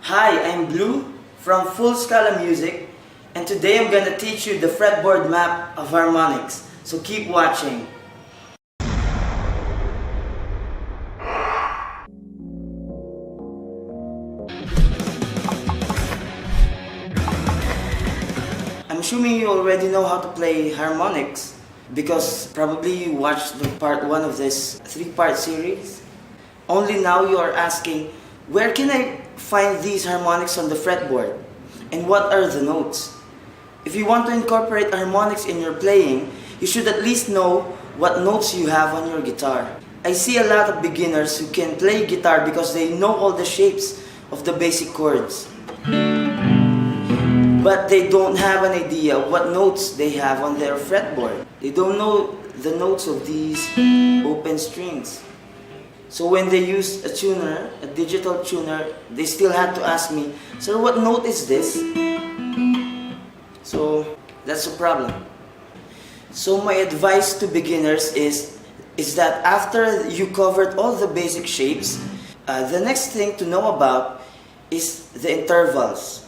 Hi, I'm Blue from Full Skala Music, and today I'm gonna teach you the fretboard map of harmonics. So keep watching. I'm assuming you already know how to play harmonics because probably you watched the part 1 of this 3-part series. Only now you are asking, where can I find these harmonics on the fretboard? And what are the notes? If you want to incorporate harmonics in your playing, you should at least know what notes you have on your guitar. I see a lot of beginners who can play guitar because they know all the shapes of the basic chords. But they don't have an idea of what notes they have on their fretboard. They don't know the notes of these open strings. So when they use a tuner, a digital tuner, they still had to ask me, "Sir, what note is this?" So that's a problem. So my advice to beginners is that after you covered all the basic shapes, the next thing to know about is the intervals.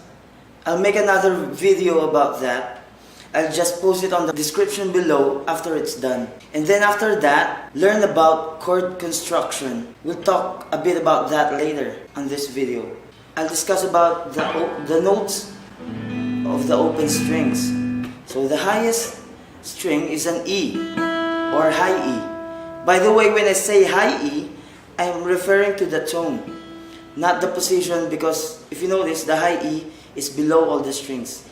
I'll make another video about that. I'll just post it on the description below after it's done. And then after that, learn about chord construction. We'll talk a bit about that later on this video. I'll discuss about the notes of the open strings. So the highest string is an E or high E. By the way, when I say high E, I'm referring to the tone, not the position, because if you notice, the high E is below all the strings.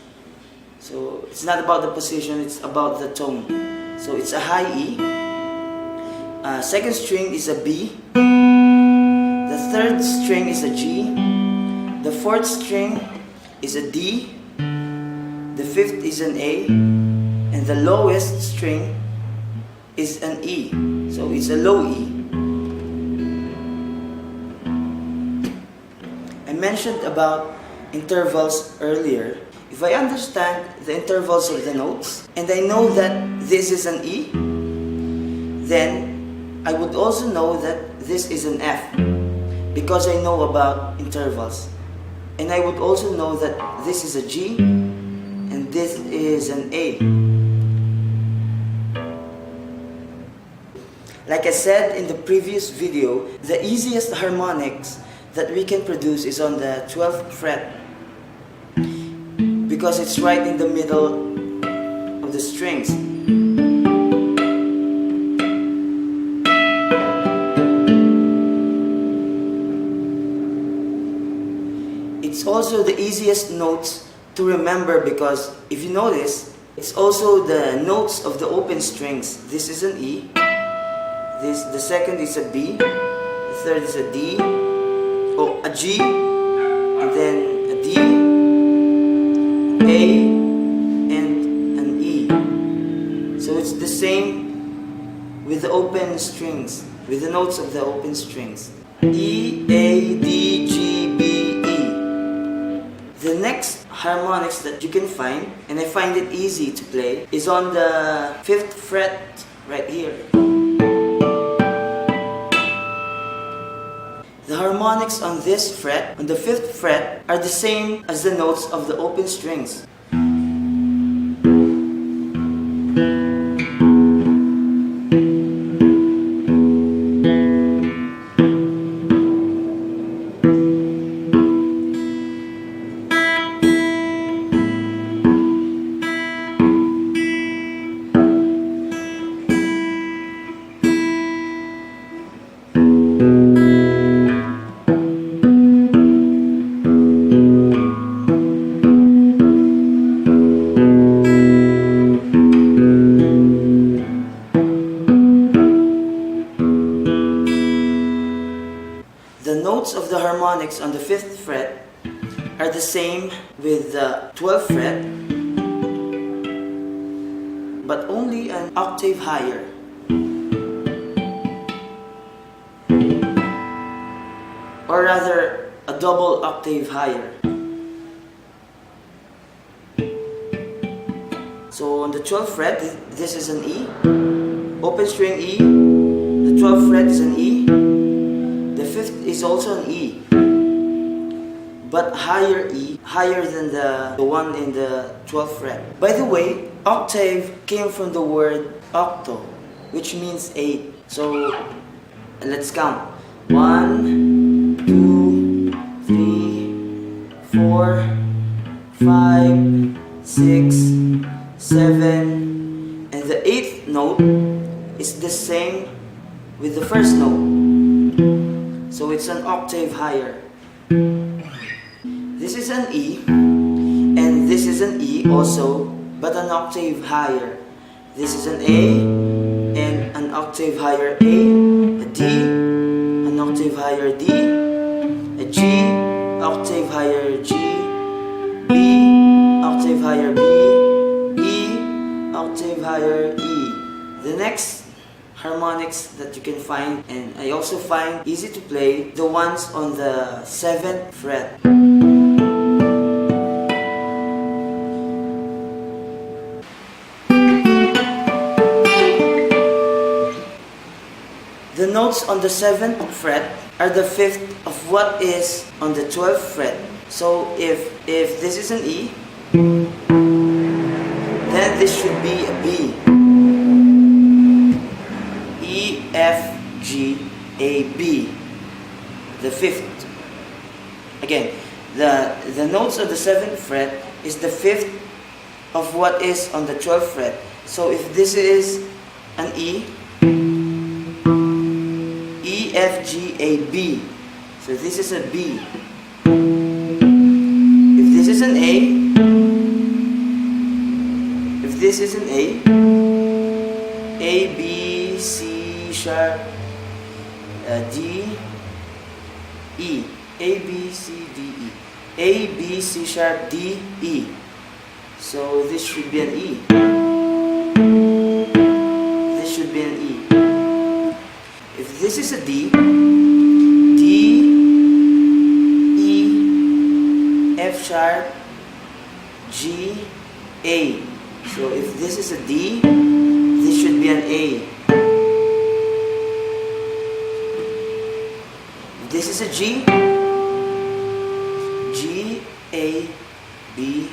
So it's not about the position, it's about the tone. So it's a high E. Second string is a B. The third string is a G. The fourth string is a D. The fifth is an A. And the lowest string is an E. So it's a low E. I mentioned about intervals earlier. If I understand the intervals of the notes and I know that this is an E, then I would also know that this is an F because I know about intervals. And I would also know that this is a G and this is an A. Like I said in the previous video, the easiest harmonics that we can produce is on the 12th fret, because it's right in the middle of the strings. It's also the easiest notes to remember because if you notice, it's also the notes of the open strings. This is an E, the second is a B, the third is a D, a G, and then a D, A, and an E. So it's the same with the open strings, with the notes of the open strings. E, A, D, G, B, E. The next harmonics that you can find, and I find it easy to play, is on the 5th fret right here. The harmonics on this fret, on the 5th fret, are the same as the notes of the open strings. The notes of the harmonics on the 5th fret are the same with the 12th fret, but only an octave higher. Or rather, a double octave higher. So on the 12th fret, this is an E, open string E, the 12th fret is an E, the 5th is also an E. but higher E, higher than the one in the 12th fret. By the way, octave came from the word octo, which means 8. So let's count. 1, 2, 3, 4, 5, 6, 7, and the 8th note is the same with the first note. So it's an octave higher. This is an E, and this is an E also, but an octave higher. This is an A, and an octave higher A, a D, an octave higher D, a G, octave higher G, B, octave higher B, E, octave higher E. The next harmonics that you can find, and I also find easy to play, the ones on the 7th fret. The notes on the 7th fret are the 5th of what is on the 12th fret. So if this is an E, then this should be a B. E, F, G, A, B. The 5th. Again, the notes of the 7th fret is the 5th of what is on the 12th fret. So if this is an E, E, F, G, A, B. So this is a B. If this is an A, if this is an A, B, C sharp, D, E. A, B, C, D, E. A, B, C sharp, D, E. So this should be an E. This should be an E. If this is a D, D, E, F sharp, G, A. So if this is a D, this should be an A. If this is a G, G, A, B,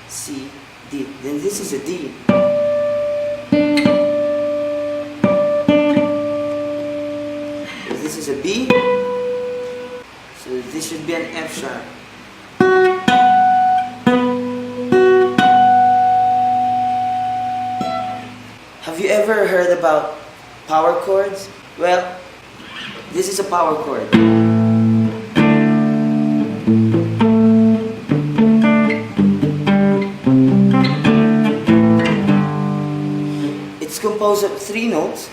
C, D. Then this is a D. This is a B, so this should be an F sharp. Have you ever heard about power chords? Well, this is a power chord. It's composed of 3 notes,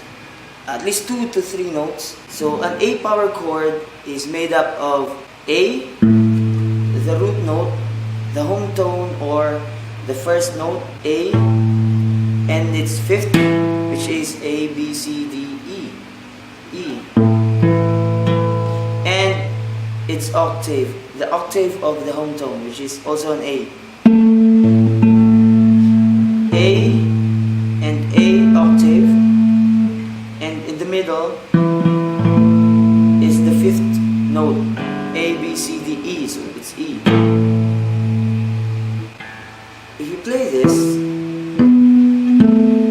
at least 2 to 3 notes. So an A power chord is made up of A, the root note, the home tone or the first note, A, and its 5th, which is A, B, C, D, E, E. And its octave, the octave of the home tone, which is also an A. A and A octave, and in the middle is the 5th note, A, B, C, D, E, so it's E. If you play this,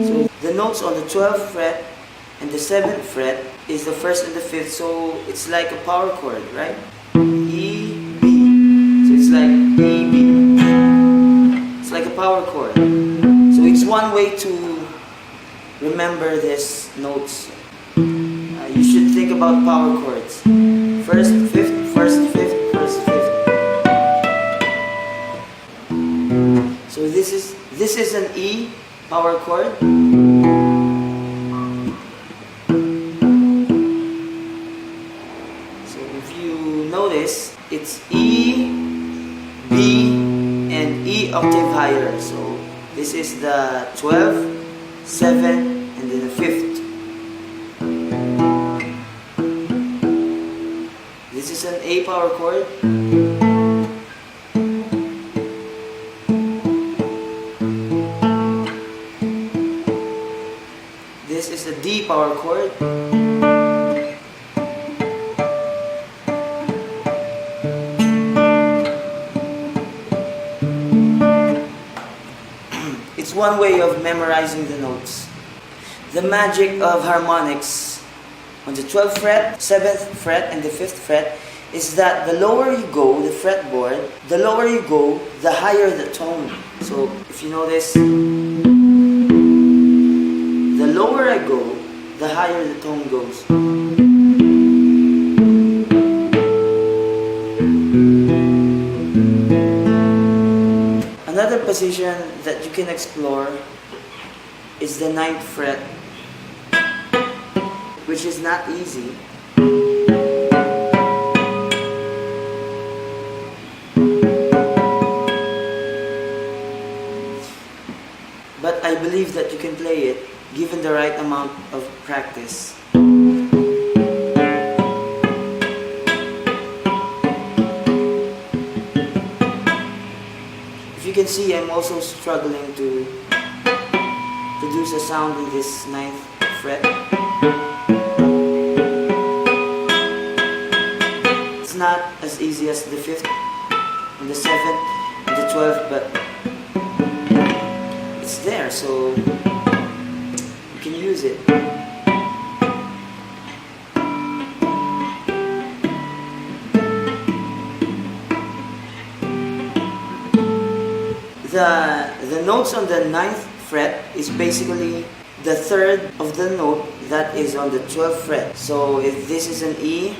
so the notes on the 12th fret and the 7th fret is the 1st and the 5th, so it's like a power chord, right? E, B, so it's like E, B. It's like a power chord. So it's one way to remember these notes. You should think about power chords. 1st, 5th, 1st, 5th, 1st, 5th. So this is an E power chord. So if you notice, it's E, B, and E octave higher. So this is the 12th, 7th, and then the 5th. This is an A power chord. This is a D power chord. It's one way of memorizing the notes. The magic of harmonics on the 12th fret, 7th fret, and the 5th fret is that the lower you go, the fretboard, the lower you go, the higher the tone. So if you notice, the lower I go, the higher the tone goes. Another position that you can explore is the 9th fret, which is not easy. But I believe that you can play it given the right amount of practice. If you can see, I'm also struggling to produce a sound in this 9th fret. It's not as easy as the 5th and the 7th and the 12th, but it's there, so you can use it. The notes on the 9th fret is basically the third of the note that is on the 12th fret. So if this is an E,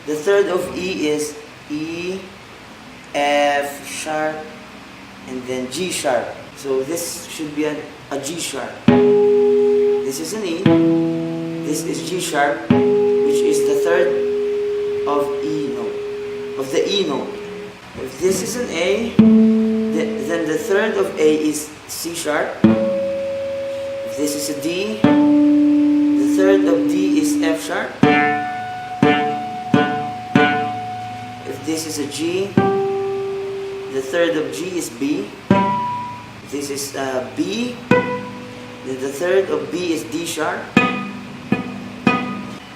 the third of E is E, F sharp, and then G sharp. So this should be a G sharp. This is an E, this is G sharp, which is the third of E note, of the E note. If this is an A, then the third of A is C sharp. If this is a D, the third of D is F sharp. If this is a G, the third of G is B. If this is B, then the third of B is D sharp.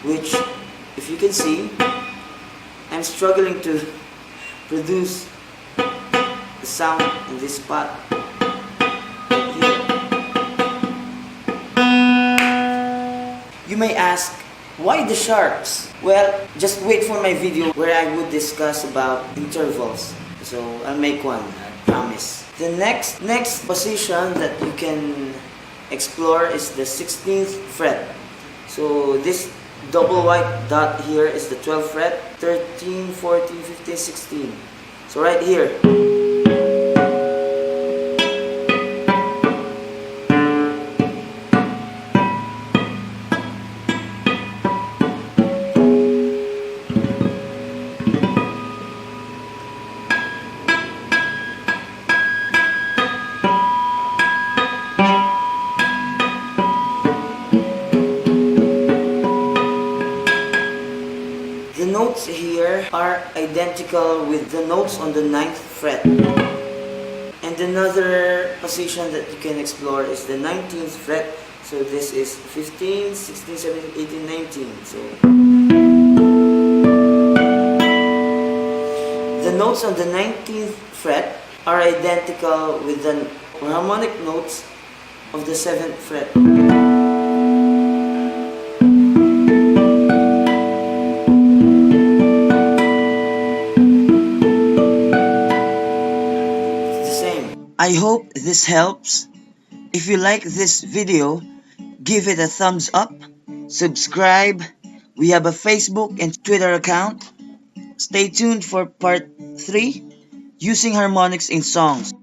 Which, if you can see, I'm struggling to produce the sound in this spot here. You may ask, why the sharps? Well, just wait for my video where I would discuss about intervals. So I'll make one, I promise. The next position that you can explore is the 16th fret. So this double white dot here is the 12th fret, 13, 14, 15, 16. So right here. The notes here are identical with the notes on the 9th fret. And another position that you can explore is the 19th fret. So this is 15, 16, 17, 18, 19. So the notes on the 19th fret are identical with the harmonic notes of the 7th fret. I hope this helps. If you like this video, give it a thumbs up, subscribe. We have a Facebook and Twitter account. Stay tuned for part 3, using harmonics in songs.